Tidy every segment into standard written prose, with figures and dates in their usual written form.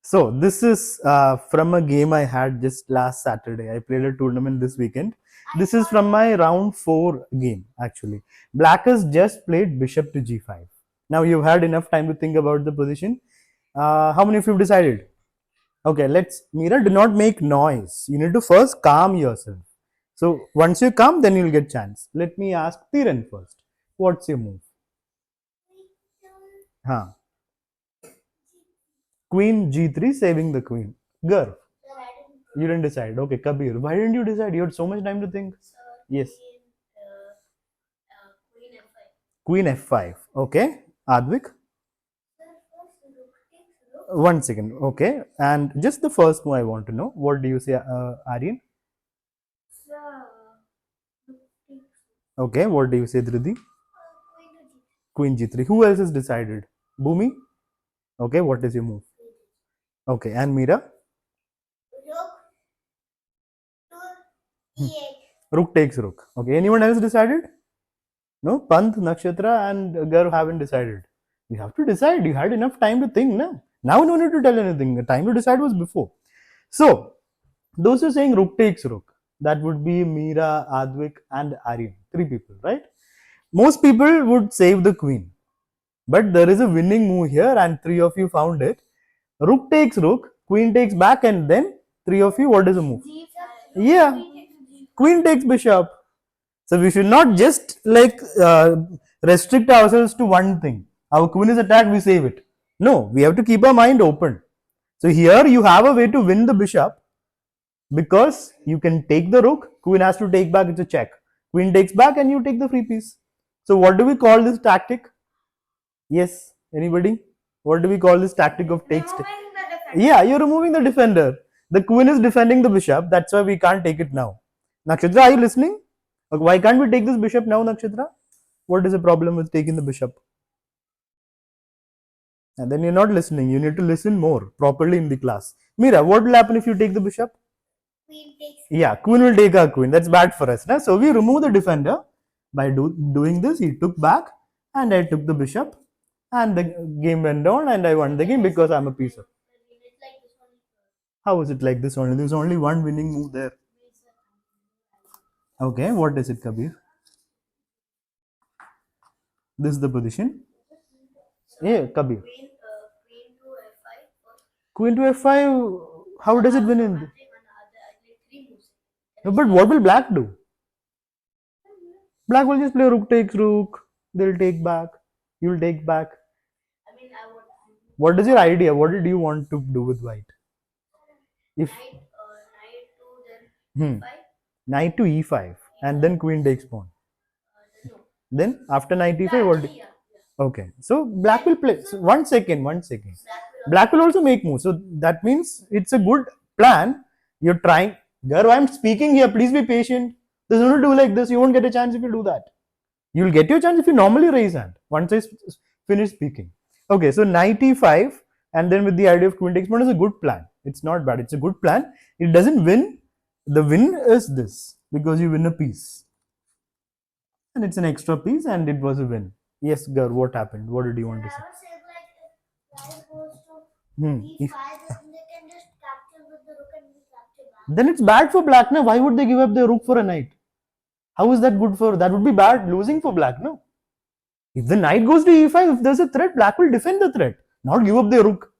So this is from a game I had just last Saturday. I played a tournament this weekend. This is from my round 4 game actually. Black has just played bishop to g5. Now you've had enough time to think about the position. How many of you have decided? Okay, let's Mira, do not make noise. You need to first calm yourself. So once you calm, then you'll get chance. Let me ask Tiran first. What's your move? Huh. Queen g3, saving the queen. Girl, you didn't decide. Okay, Kabir, why didn't you decide? You had so much time to think. Yes. Queen f5. Okay. Advik? One second. Okay. And just the first move I want to know. What do you say, Aryan? Okay. What do you say, Dhridi? Queen g3. Who else has decided? Bhumi? Okay. What is your move? Okay. And Mira? Rook takes rook. Okay. Anyone else decided? No? Panth, Nakshatra, and Garv haven't decided. You have to decide. You had enough time to think. No? Now no need to tell anything. The time to decide was before. So, those who are saying rook takes rook, that would be Meera, Advik, and Aryan. 3 people, right? Most people would save the queen. But there is a winning move here, and 3 of you found it. Rook takes rook, queen takes back, and then 3 of you, what is the move? Yeah, queen takes bishop. So we should not just like restrict ourselves to one thing. Our queen is attacked, we save it. No, we have to keep our mind open. So here you have a way to win the bishop because you can take the rook, queen has to take back, it's a check. Queen takes back and you take the free piece. So what do we call this tactic? Yes, anybody? What do we call this tactic of takes? Yeah, you're removing the defender. The queen is defending the bishop. That's why we can't take it now. Nakshatra, are you listening? Okay, why can't we take this bishop now, Nakshatra? What is the problem with taking the bishop? And then you're not listening. You need to listen more properly in the class. Mira, what will happen if you take the bishop? Yeah, queen will take our queen. That's bad for us. Na? So we remove the defender. By doing this, he took back and I took the bishop. And the game went on and I won the game because I'm a piece of. How is it like this only? There's only one winning move there. Okay, what is it, Kabir? This is the position. Yeah, Kabir. Queen to f5. How does it win in? No, but what will black do? Black will just play rook takes rook. They'll take back. You'll take back. What is your idea? What did you want to do with white? If knight to e5 and then queen takes pawn. Then after knight e5, what? Okay, so black will play. So one second, one second. Black will also make moves. So that means it's a good plan. You're trying. Girl, I'm speaking here. Please be patient. There's no to do like this. You won't get a chance if you do that. You'll get your chance if you normally raise hand. Once I finish speaking. Okay, so knight e5 and then with the idea of queen takes pawn is a good plan. It's not bad. It's a good plan. It doesn't win. The win is this because you win a piece. And it's an extra piece and it was a win. Yes, Gar, what happened? What did you want to say? If, then it's bad for black. Now, why would they give up their rook for a knight? How is that good for? That would be bad losing for black, no? If the knight goes to e5, if there's a threat, black will defend the threat, not give up their rook.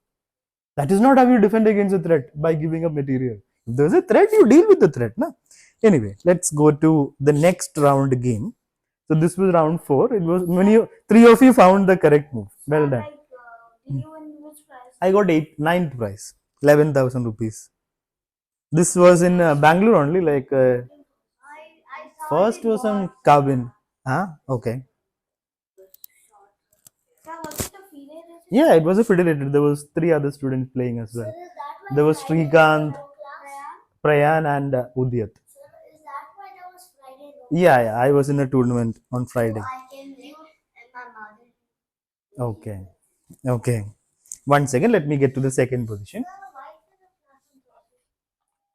That is not how you defend against a threat by giving up material. If there's a threat, you deal with the threat. Na? Anyway, let's go to the next round game. So this was round 4. It was many 3 of you found the correct move. Well done. I got 9th prize, 11,000 rupees. This was in Bangalore only. Like first was some cabin. Huh? Okay. Yeah, it was a federated. There was 3 other students playing as well. There was Srikanth, Prayan, and Udyat. Yeah, I was in a tournament on Friday. Okay, okay. One second, let me get to the second position.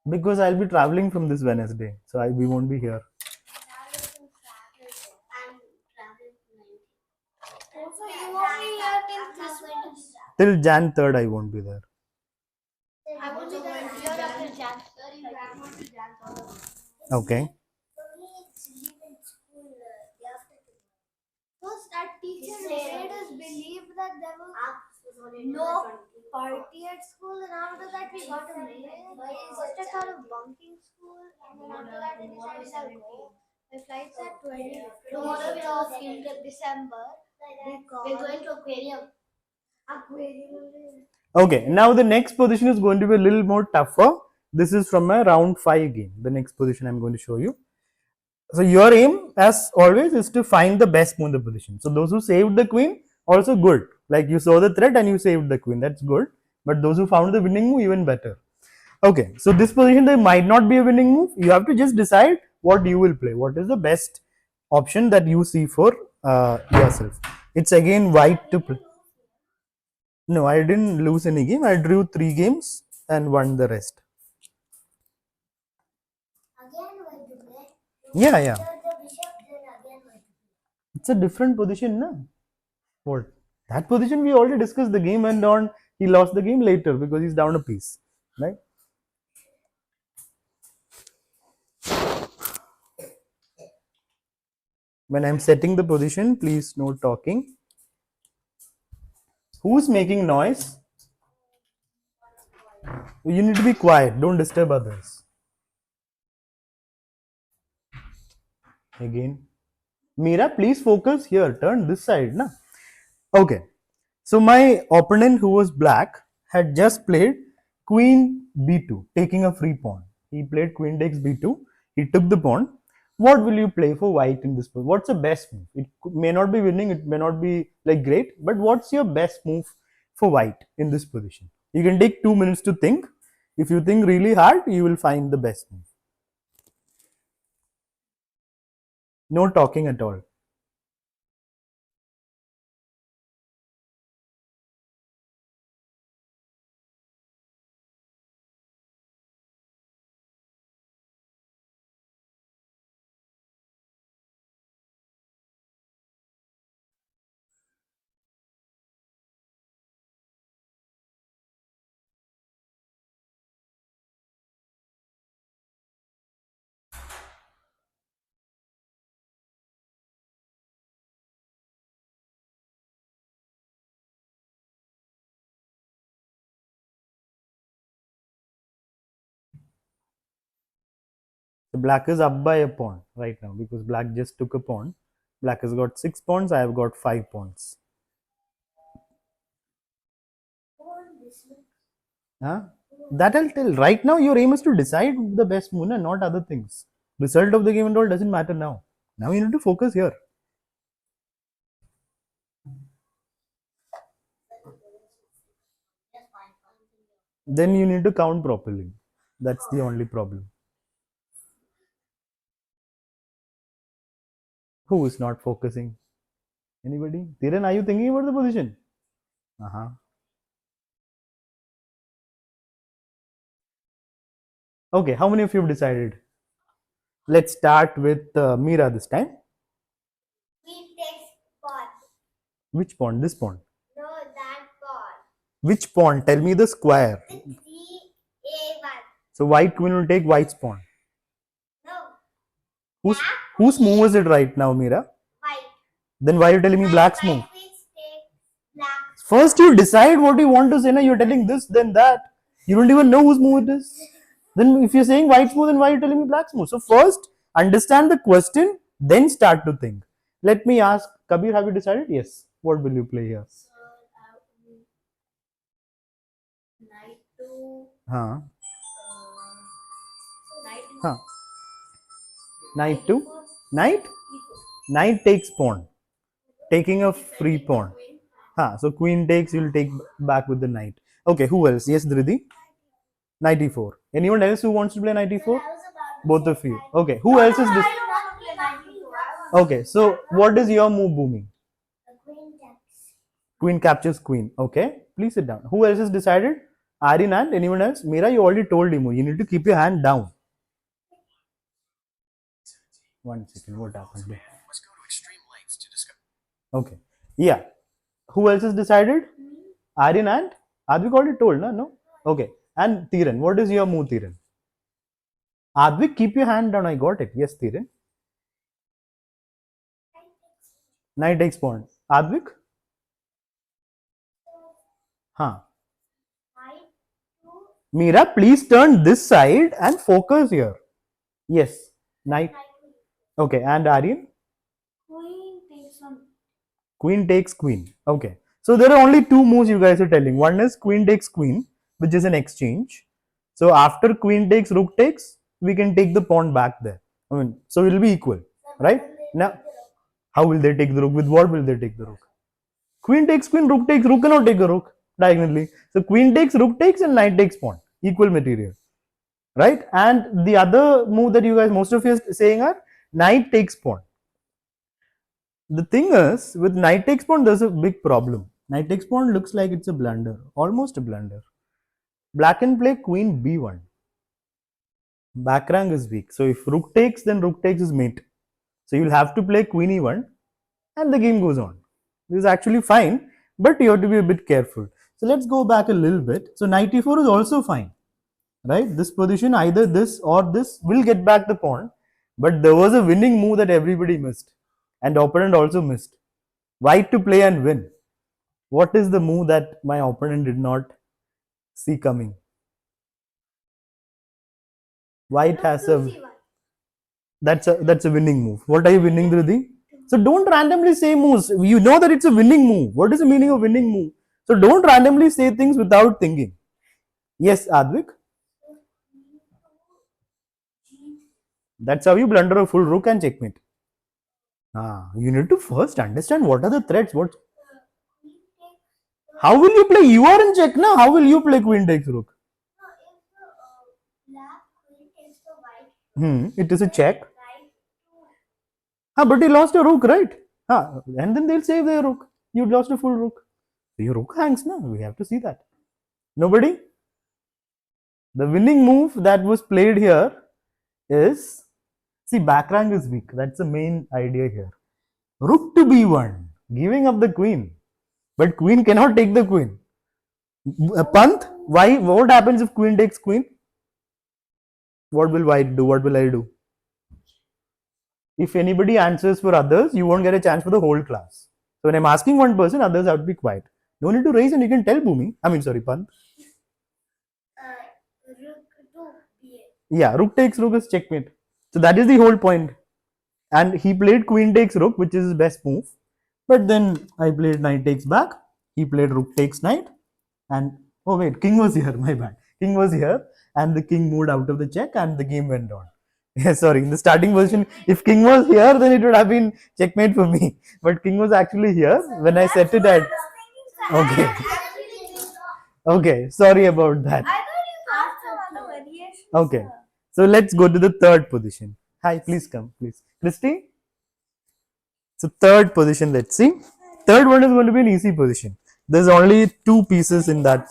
Because I'll be traveling from this Wednesday, so we won't be here. Till Jan 3rd, I won't be there. I will be there year after Jan. Okay. Because that teacher made us believe that there was no party at school, and after that we got a mail. First I thought of bunking school, and then after that I decided I'll go. My flight's at 20. Tomorrow we're off in December. We're going to aquarium. Aquarium. Okay, now the next position is going to be a little more tougher. This is from a round 5 game. The next position I'm going to show you. So your aim, as always, is to find the best move in the position. So those who saved the queen, also good. Like you saw the threat and you saved the queen, that's good. But those who found the winning move, even better. Okay, so this position there might not be a winning move. You have to just decide what you will play. What is the best option that you see for yourself? It's again white to play. No, I didn't lose any game. I drew 3 games and won the rest. Yeah, yeah. It's a different position, no? What? That position we already discussed the game and on he lost the game later because he's down a piece, right? When I'm setting the position, please no talking. Who's making noise? You need to be quiet. Don't disturb others. Again. Mira, please focus here. Turn this side, na? Okay. So my opponent who was black had just played queen b2, taking a free pawn. He played queen takes b2. He took the pawn. What will you play for white in this position? What's the best move? It may not be winning, it may not be like great, but what's your best move for white in this position? You can take 2 minutes to think. If you think really hard, you will find the best move. No talking at all. The black is up by a pawn right now because black just took a pawn. Black has got 6 pawns, I have got 5 pawns. Huh? That I'll tell. Right now, your aim is to decide the best move and not other things. Result of the game and all doesn't matter now. Now you need to focus here. Then you need to count properly. That's the only problem. Who is not focusing? Anybody? Dhiren, are you thinking about the position? Uh-huh. Okay, how many of you have decided? Let's start with Meera this time. We take pawn. Which pawn? This pawn. No, that pawn. Which pawn? Tell me the square. A1. So white queen will take white's pawn. No. Whose, Black whose move is it right now, Meera? white. Then why are you telling me black's White move? queens take black. First you decide what you want to say. Now you're telling this, then that. You don't even know whose move it is. Then if you're saying white's move, then why are you telling me black's move? So first understand the question, then start to think. Let me ask, Kabir, have you decided? Yes. What will you play here? Knight to Huh? knight Huh? Knight to? Knight? Knight takes pawn. Taking a free pawn. Huh, so queen takes, you'll take back with the knight. Okay, who else? Yes, Dhridi? 94. Anyone else who wants to play 94? Both of you. Okay, who else is this? Okay, so what is your move, Bhumi? Queen captures queen. Okay, please sit down. Who else has decided? Aryan and anyone else? Meera, you already told him. You need to keep your hand down. 1 second, what happened? Okay, yeah. Who else has decided? Aryan and Advik already told, no? Okay. And Thiran, what is your move, Thiran? Advik, keep your hand down. I got it. Yes, Thiran. Knight takes pawn. Advik? Huh. Mira, please turn this side and focus here. Yes. Knight. Okay. And Aryan? Queen takes queen. Okay. So there are only two moves you guys are telling. One is queen takes queen, which is an exchange. So after queen takes, rook takes, we can take the pawn back there. I mean, so it will be equal, right? Now, how will they take the rook? With what will they take the rook? Queen takes queen, rook takes, rook cannot take a rook diagonally. So queen takes, rook takes, and knight takes pawn. Equal material, right? And the other move that you guys, most of you are saying are knight takes pawn. The thing is, with knight takes pawn, there's a big problem. Knight takes pawn looks like it's a blunder, almost a blunder. Black can play queen b1. Back rank is weak. So if rook takes, then rook takes is mate. So you'll have to play queen e1 and the game goes on. This is actually fine, but you have to be a bit careful. So let's go back a little bit. So knight e4 is also fine, right? This position, either this or this will get back the pawn, but there was a winning move that everybody missed and the opponent also missed. White to play and win. What is the move that my opponent did not see coming? White has a that's a winning move. What are you winning, Dhrudi? So don't randomly say moves. You know that it's a winning move. What is the meaning of winning move? So don't randomly say things without thinking. Yes, Advik. That's how you blunder a full rook and checkmate. You need to first understand what are the threats. What? How will you play? You are in check now. How will you play queen takes rook? It is a check. But he lost a rook, right? And then they'll save their rook. You lost a full rook. So your rook hangs now. We have to see that. Nobody? The winning move that was played here is, see, back rank is weak. That's the main idea here. Rook to b1, giving up the queen. But queen cannot take the queen. Pant, why? What happens if queen takes queen? What will white do? What will I do? If anybody answers for others, you won't get a chance for the whole class. So when I'm asking one person, others have to be quiet. No need to raise and you can tell Bhumi. Pant. Yeah, rook takes rook is checkmate. So that is the whole point. And he played queen takes rook, which is his best move. But then I played knight takes back. He played rook takes knight. And oh wait, king was here. My bad. King was here, and the king moved out of the check, and the game went on. Yeah, sorry. In the starting position, if king was here, then it would have been checkmate for me. But king was actually here when I set it at. Okay. Okay. Sorry about that. Okay. So let's go to the third position. Hi, please come, please. Christy? So third position, let's see. Third one is going to be an easy position. There's only two pieces in that.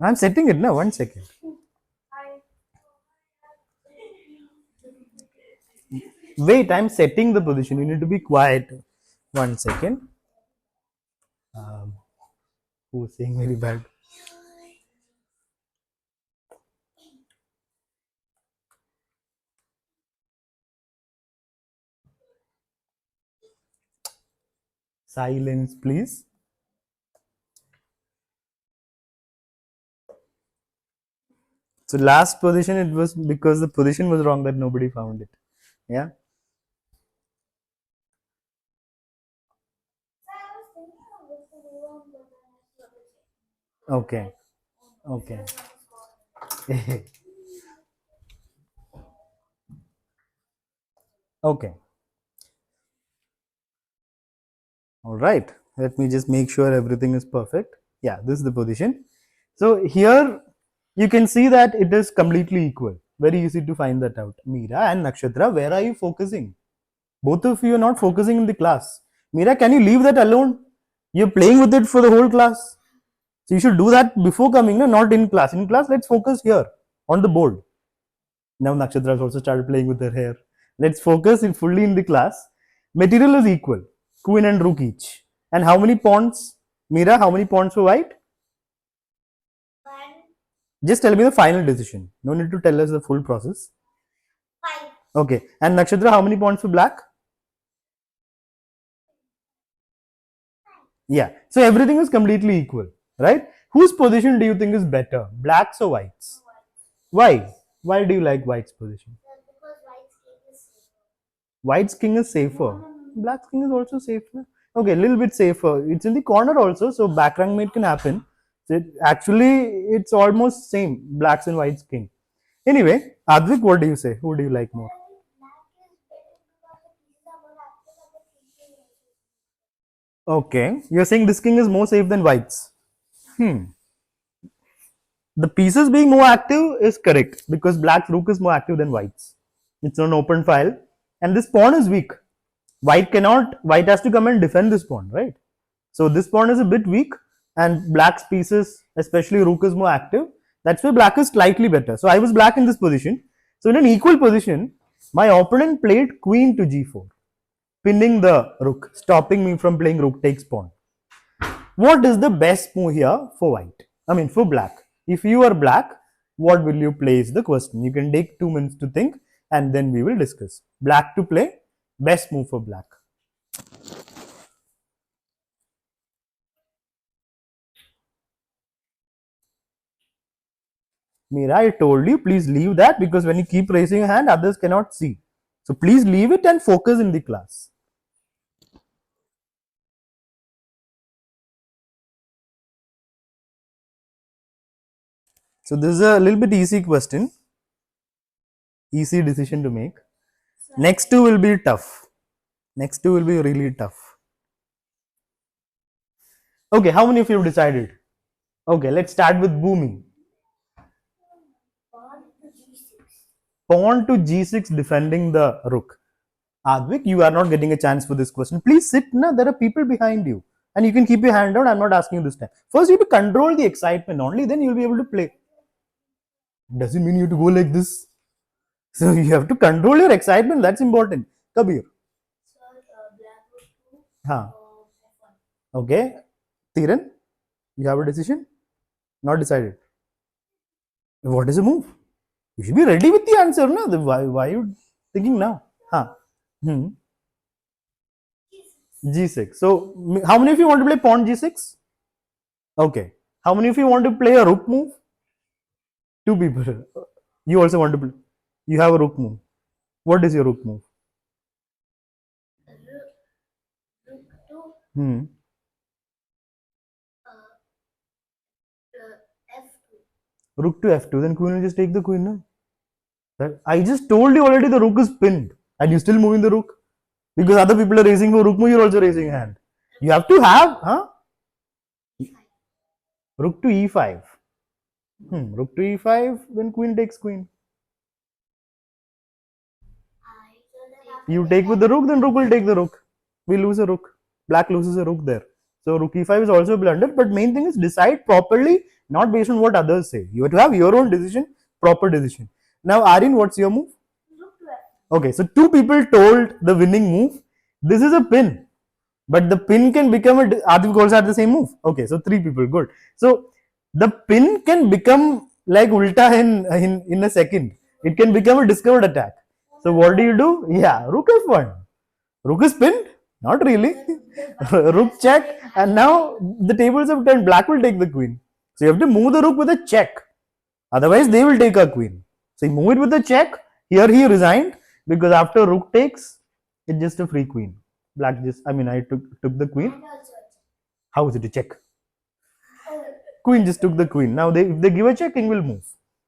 I'm setting it now. 1 second. Wait, I'm setting the position. You need to be quiet. 1 second. Who's saying very bad? Silence, please. So last position, it was because the position was wrong that nobody found it. Yeah. Okay. Okay. Okay. All right. Let me just make sure everything is perfect. Yeah, this is the position. So here you can see that it is completely equal. Very easy to find that out. Meera and Nakshatra, where are you focusing? Both of you are not focusing in the class. Meera, can you leave that alone? You're playing with it for the whole class. So you should do that before coming, no? Not in class. In class, let's focus here on the board. Now Nakshatra has also started playing with her hair. Let's focus fully in the class. Material is equal. Queen and rook each. And how many pawns? Meera, how many pawns for white? Just tell me the final decision. No need to tell us the full process. 5. Okay. And Nakshatra, how many pawns for black? Yeah. So everything is completely equal, right? Whose position do you think is better, blacks or whites? Why? Why do you like white's position? Because white's king is safer. White's king is safer. Black's king is also safe. Na? Okay, a little bit safer. It's in the corner also, so back rank mate can happen. So actually, it's almost same. Black's and white's king. Anyway, Advik, what do you say? Who do you like more? Black is better because the pieces are more active and the king is Okay, you're saying this king is more safe than white's. Hmm. The pieces being more active is correct because black's rook is more active than white's. It's an open file, and this pawn is weak. White cannot. White has to come and defend this pawn, right? So this pawn is a bit weak, and black's pieces, especially rook, is more active. That's why black is slightly better. So I was black in this position. So in an equal position, my opponent played queen to g4, pinning the rook, stopping me from playing rook takes pawn. What is the best move here for white? I mean for black. If you are black, what will you play is the question. You can take 2 minutes to think and then we will discuss. Black to play, best move for black. Meera, I told you, please leave that because when you keep raising your hand, others cannot see. So please leave it and focus in the class. So this is a little bit easy question, easy decision to make. Next two will be tough. Next two will be really tough. Okay, how many of you have decided? Okay, let's start with booming. pawn to g6. Pawn to g6 defending the rook. Advik, you are not getting a chance for this question. Please sit. Na, there are people behind you. And you can keep your hand out. I'm not asking you this time. First, you have to control the excitement. Only then you'll be able to play. Doesn't mean you have to go like this. So you have to control your excitement. That's important. Kabir. Sir, black rook to Huh. f1. Okay. Thiran, you have a decision? Not decided. What is the move? You should be ready with the answer. Na? Why are you thinking now? Huh. Hmm. G6. So, how many of you want to play pawn G6? Okay. How many of you want to play a rook move? Two people. You also want to play. You have a rook move. What is your rook move? Rook to Hmm. f2. Rook to f2. Then queen will just take the queen. No? I just told you already the rook is pinned. And you still moving the rook? Because other people are raising for rook move, you're also raising hand. You have to have, huh? Rook to e5. Rook to e5, then queen takes queen. You take with the rook, then rook will take the rook. We lose a rook. Black loses a rook there. So rook e5 is also a blunder. But main thing is decide properly, not based on what others say. You have to have your own decision, proper decision. Now, Aryan, what's your move? Rook to f2. Okay, so two people told the winning move. This is a pin, but the pin can become a. Adivik also had the same move. Okay, so three people, good. So the pin can become like ulta in a second. It can become a discovered attack. So what do? Yeah, rook f1. Rook is pinned? Not really. Rook check, and now the tables have turned. Black will take the queen. So you have to move the rook with a check. Otherwise, they will take a queen. So you move it with a check. Here he resigned because after rook takes, it's just a free queen. Black just, I mean, I took the queen. And also How is it a check? Queen just took the queen. Now, if they give a check, king will move.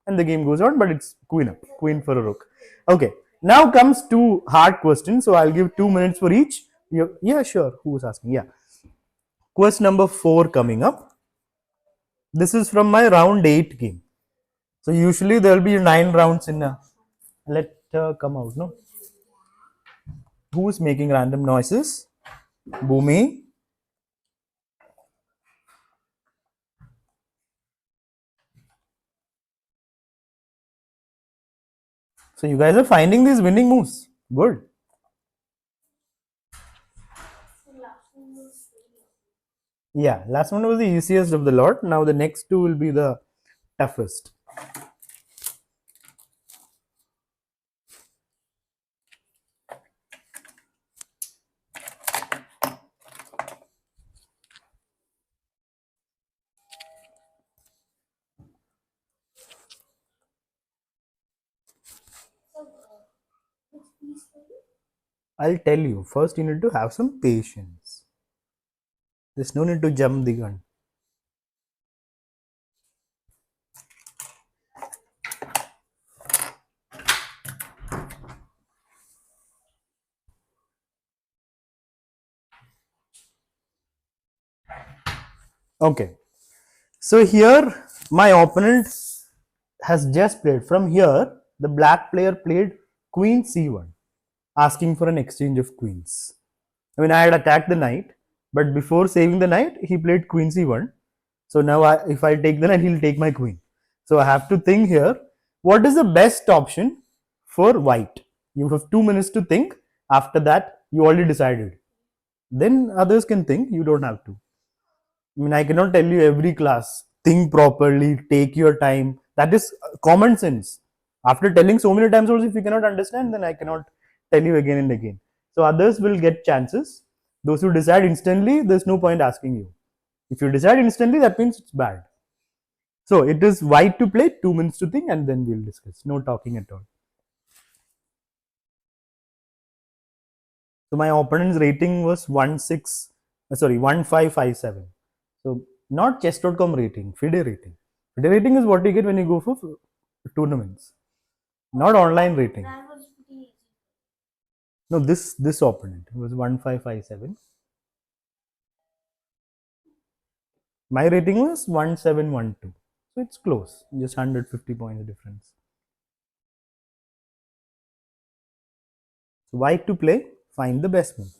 And the game goes on, but it's queen up. Queen for a rook. Okay. Now comes two hard questions. So I'll give 2 minutes for each. Yeah, sure. Who was asking? Yeah. Question number 4 coming up. This is from my round 8 game. So usually there will be 9 rounds in a. Let her come out, no? Who's making random noises? Bhumi. So you guys are finding these winning moves. Good. Yeah, last one was the easiest of the lot. Now the next two will be the toughest. I'll tell you. First, you need to have some patience. There's no need to jump the gun. Okay. So here, my opponent has just played. From here, the black player played Queen C1, asking for an exchange of queens. I mean, I had attacked the knight, but before saving the knight, he played Queen C1. So now, if I take the knight, he'll take my queen. So I have to think here, what is the best option for white? You have 2 minutes to think. After that, you already decided. Then others can think, you don't have to. I mean, I cannot tell you every class. Think properly, take your time. That is common sense. After telling so many times also, if you cannot understand, then I cannot tell you again and again. So others will get chances. Those who decide instantly, there's no point asking you. If you decide instantly, that means it's bad. So it is white to play, 2 minutes to think, and then we'll discuss. No talking at all. So my opponent's rating was 1557. So not chess.com rating, FIDE rating. FIDE rating is what you get when you go for tournaments, not online rating. That was pretty easy. No, this opponent was 1557. My rating was 1712. So it's close, just 150 points difference. So white to play, find the best move.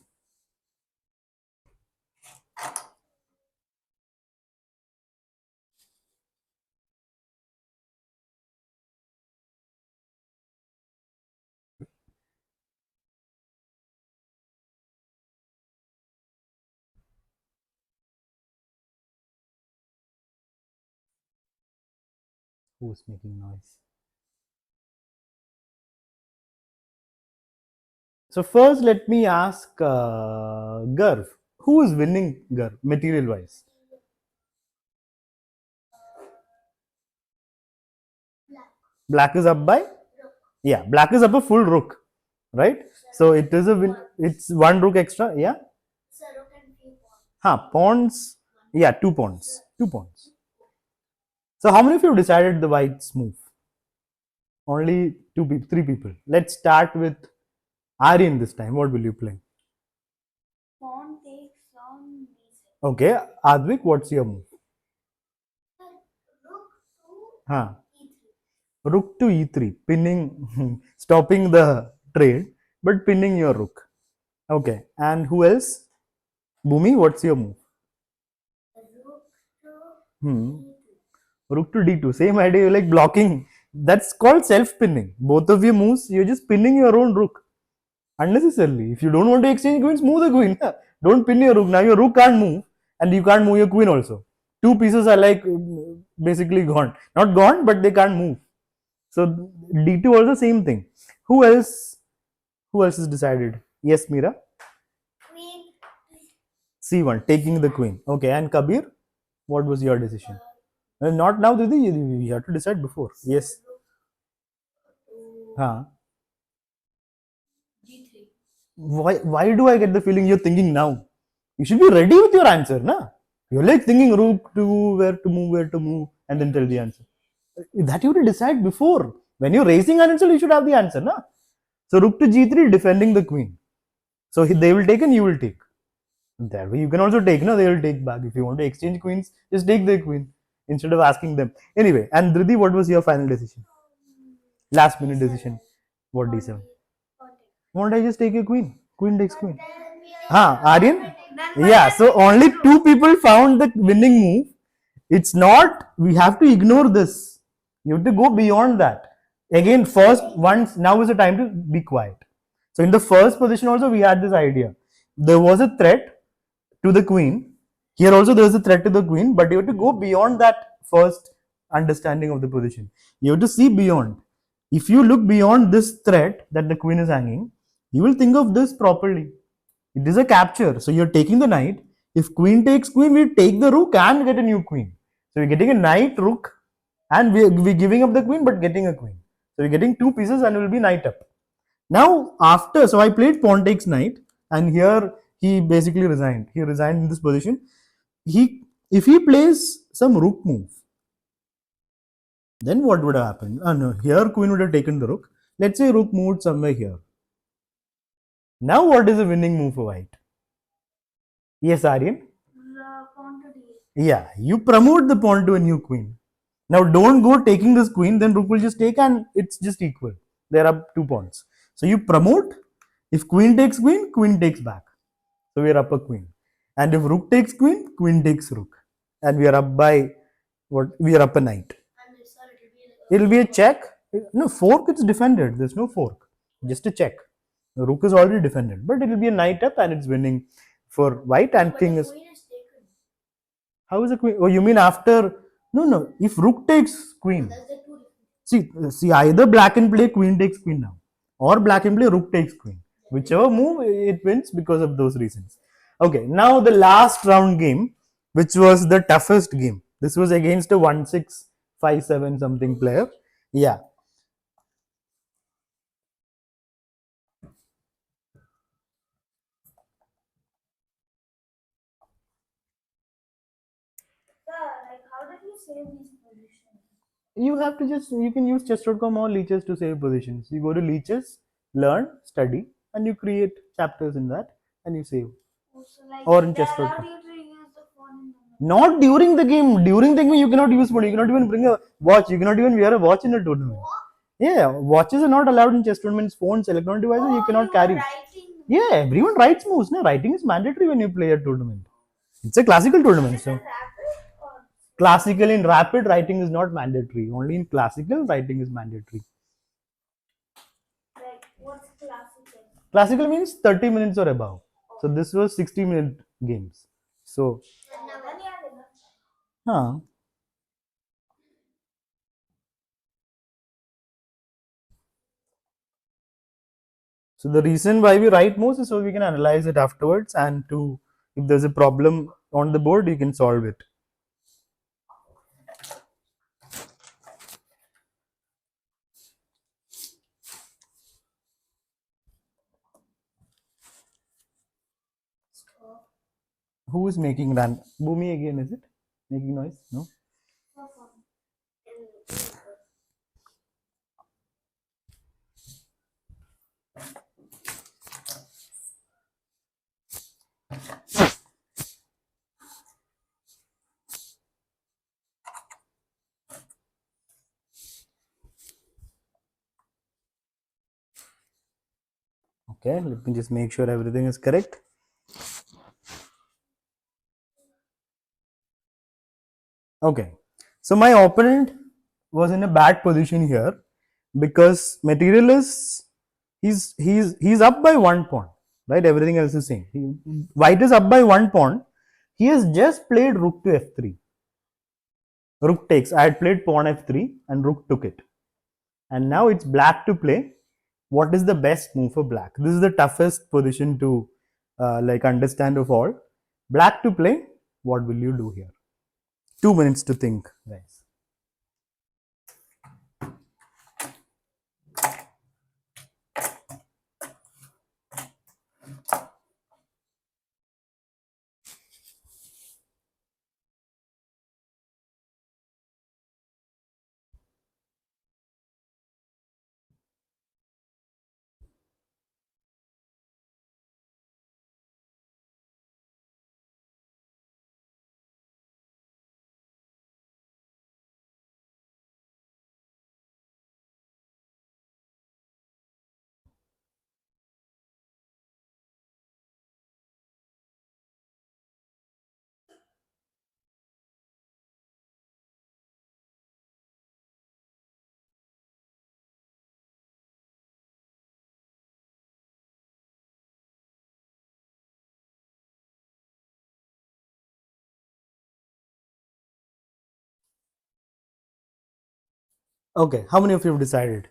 Who's making noise? So first, let me ask Garv, who is winning Garv material wise? Black. Black is up by, Rook. yeah, black is up a full rook, right? So it is a win. It's one rook extra, yeah. So rook and few pawns. Pawns, yeah, 2 pawns, 2 pawns. So how many of you have decided the white's move? Only two people, three people. Let's start with Aryan this time. What will you play? Pawn takes on b7. Okay, Advik, what's your move? Rook to Huh. e3. Rook to e3, pinning, stopping the trade, but pinning your rook. Okay, and who else? Bhumi, what's your move? Rook to Hmm. e2. Rook to d2, same idea, you're like blocking. That's called self pinning. Both of your moves, you're just pinning your own rook unnecessarily. If you don't want to exchange queens, move the queen. Don't pin your rook. Now your rook can't move, and you can't move your queen also. Two pieces are like basically gone. Not gone, but they can't move. So d2 also same thing. Who else? Who else is decided? Yes, Mira. Queen C1, taking the queen. Okay, and Kabir, what was your decision? Not now, Didi. You have to decide before. Yes. to Huh. g3. Why do I get the feeling you're thinking now? You should be ready with your answer, na? You're like thinking rook to where to move, and then tell the answer. That you have to decide before. When you're raising an answer, you should have the answer, na? So rook to g3, defending the queen. So they will take and you will take. That way you can also take, no? They will take back. If you want to exchange queens, just take their queen instead of asking them. Anyway, and Dhriti, what was your final decision? Last minute decision. What Pawn d7? pawn take. Won't I just take a queen? Queen takes queen. Then we are Aryan? Yeah, so only two people found the winning move. It's not, we have to ignore this. You have to go beyond that. Again, first, once, now is the time to be quiet. So in the first position also, we had this idea. There was a threat to the queen. Here also there is a threat to the queen, but you have to go beyond that first understanding of the position. You have to see beyond. If you look beyond this threat that the queen is hanging, you will think of this properly. It is a capture. So you're taking the knight. If queen takes queen, we take the rook and get a new queen. So we're getting a knight, rook, and we're giving up the queen but getting a queen. So we're getting two pieces and will be knight up. Now after, so I played pawn takes knight, and here he basically resigned. He resigned in this position. If he plays some rook move, then what would have happened? No, here queen would have taken the rook. Let's say rook moved somewhere here. Now what is a winning move for white? Yes, Aryan? Pawn to d8. Yeah, you promote the pawn to a new queen. Now don't go taking this queen, then rook will just take and it's just equal. There are two pawns. So you promote. If queen takes queen, queen takes back. So we are up a queen. And if rook takes queen, queen takes rook. And we are up by what? We are up a knight. And sir, It'll be a check. No, fork it's defended. There's no fork. Just a check. The rook is already defended. But it'll be a knight up and it's winning for white and but king the is. queen is taken. How is a queen? Oh, you mean after? No, no. If rook takes queen. That's the two different. See, either black can play queen takes queen now. Or black can play rook takes queen. Whichever move, it wins because of those reasons. Okay, now the last round game, which was the toughest game. This was against a 1-6-5-7 something player. Yeah. Sir, like how did you save these positions? You can use chess.com or leeches to save positions. You go to leeches, learn, study, and you create chapters in that and you save. So like Or in they chess.com. allowed you to use the phone in the Not during the game. During the game, you cannot use phone. You cannot even bring a watch. You cannot even wear a watch in a tournament. Yeah, watches are not allowed in chess tournaments. Phones, electronic devices, you cannot carry. writing. Yeah, everyone writes moves. No, writing is mandatory when you play a tournament. It's a classical tournament. So Rapid or classical in rapid writing is not mandatory. Only in classical writing is mandatory. like what's classical? Classical means 30 minutes or above. So this was 60-minute games. So, Then you have enough. huh. So the reason why we write moves is so we can analyze it afterwards and to if there's a problem on the board you can solve it. Who is making run? Boomy again, is it? Making noise? No? Okay, let me just make sure everything is correct. Okay, so my opponent was in a bad position here because material is he's up by 1 pawn, right? Everything else is same. White is up by 1 pawn. He has just played rook to f3. Rook takes. I had played pawn f3 and rook took it. And now it's black to play. What is the best move for black? This is the toughest position to like understand of all. Black to play. What will you do here? 2 minutes to think, guys. Okay, how many of you have decided?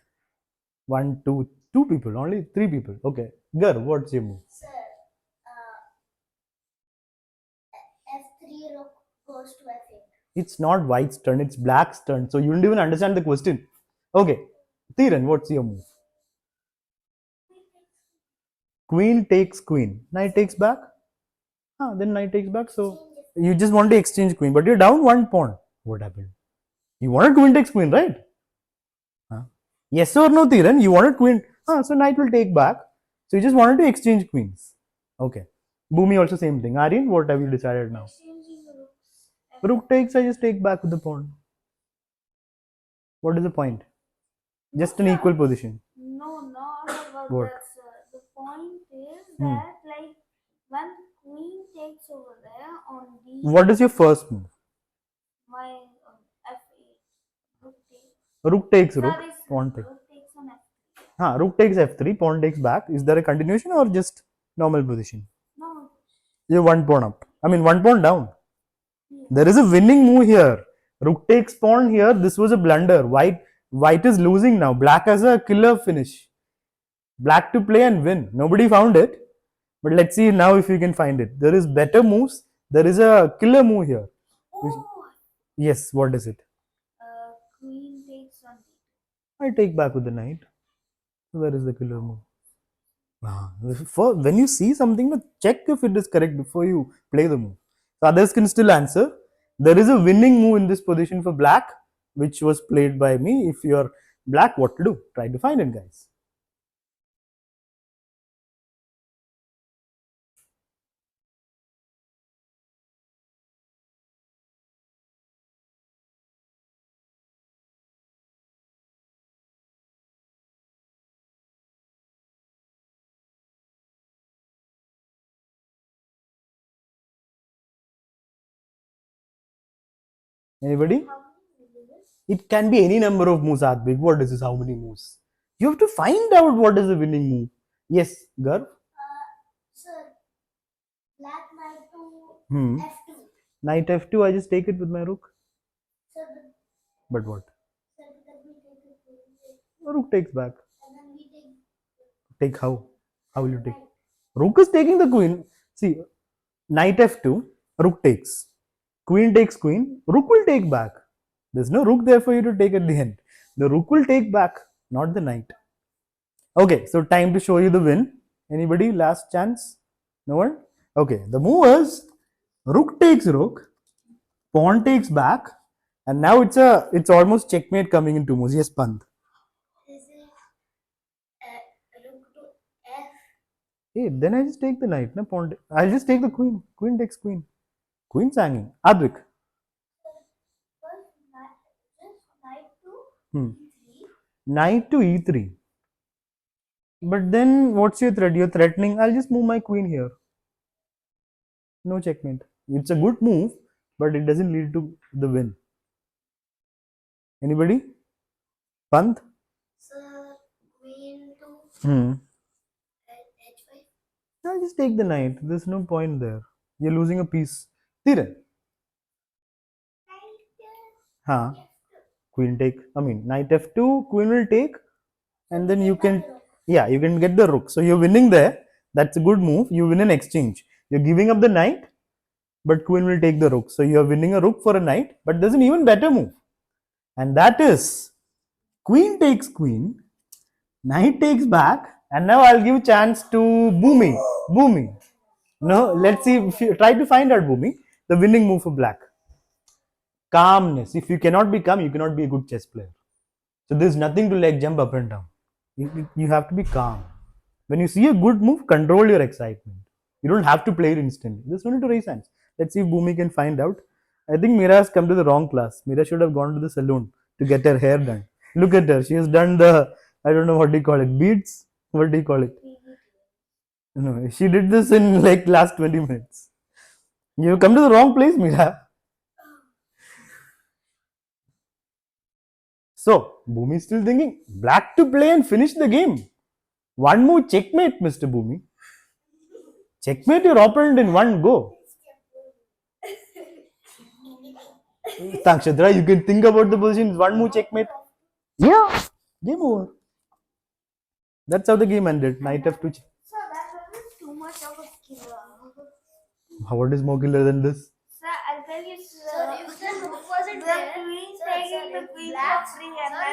One, two people, only three people. Okay, Gar, what's your move? Sir, F3 rook goes to F8. It's not white's turn, it's black's turn. So you didn't even understand the question. Okay, Thiran, what's your move? Queen takes queen. Knight takes back. Then knight takes back. So you just want to exchange queen, but you're down one pawn. What happened? You wanted queen takes queen, right? Huh? Yes or no, Thiran? You wanted queen. So knight will take back. So you just wanted to exchange queens. Okay. Bhumi also same thing. Aryan, what have you decided now? Exchanging rooks. Rook takes, I just take back with the pawn. What is the point? Just an equal position. No, not about What? that, sir. The point is Hmm. that, like, when queen takes over there on the What is your first move? my F8, rook takes. Rook takes rook, Sorry, sir. pawn takes. Rook takes on F3. Rook takes f3, pawn takes back. Is there a continuation or just normal position? No. You're one pawn up. I mean, one pawn down. There is a winning move here. Rook takes pawn here. This was a blunder. White is losing now. Black has a killer finish. Black to play and win. Nobody found it. But let's see now if you can find it. There is better moves. There is a killer move here. Oh, Yes, what is it? queen takes on I take back with the knight. Where is the killer move? When you see something, check if it is correct before you play the move. So others can still answer. There is a winning move in this position for black, which was played by me. If you are black, what to do? Try to find it, guys. Anybody? It can be any number of moves, Adbig. What is this? How many moves? You have to find out what is the winning move. Yes, Garv? sir, black knight to Hmm. F2. Knight f2, I just take it with my rook. Sir, But what? sir, because we take the queen, Rook takes back. and then we take Take how? How will you take? knight. Rook is taking the queen. See, knight f2, rook takes. Queen takes queen, rook will take back. There's no rook there for you to take at the end. The rook will take back, not the knight. Okay, so time to show you the win. Anybody? Last chance? No one? Okay, the move was rook takes rook, pawn takes back, and now it's almost checkmate coming in two moves. Yes, Pant. Is it rook to F? Hey, then I just take the knight. No, pawn. I'll just take the queen. Queen takes queen. Queen's hanging. Advik. First, knight to Hmm. E3. Knight to e3. But then what's your threat? You're threatening. I'll just move my queen here. No checkmate. It's a good move, but it doesn't lead to the win. Anybody? Pant? Sir, queen to Hmm. H5. I'll just take the knight. There's no point there. You're losing a piece. Thiran. Huh. Queen take. I mean, knight f2, queen will take, and then you can, yeah, you can get the rook. So you're winning there. That's a good move. You win an exchange. You're giving up the knight, but queen will take the rook. So you're winning a rook for a knight, but there's an even better move. And that is queen takes queen, knight takes back, and now I'll give chance to Bhumi. Bhumi. No, let's see. If you try to find out Bhumi, the winning move for black. Calmness. If you cannot be calm, you cannot be a good chess player. So there's nothing to like jump up and down. You have to be calm. When you see a good move, control your excitement. You don't have to play it instantly. There's no need to raise hands. Let's see if Bhumi can find out. I think Mira has come to the wrong class. Mira should have gone to the salon to get her hair done. Look at her. She has done the, I don't know what do you call it, beads? What do you call it? No, she did this in like last 20 minutes. You come to the wrong place, Mira. So, Bhumi is still thinking black to play and finish the game. One move checkmate, Mr. Bhumi. Checkmate your opponent in one go. Takshatra, you can think about the position. One move checkmate. Yeah, game over. That's how the game ended. Knight f2. So that wasn't too much of a killer. What is more killer than this? Sir, I'll tell you, sir. If the rook wasn't there, the queen taking the queen for free and then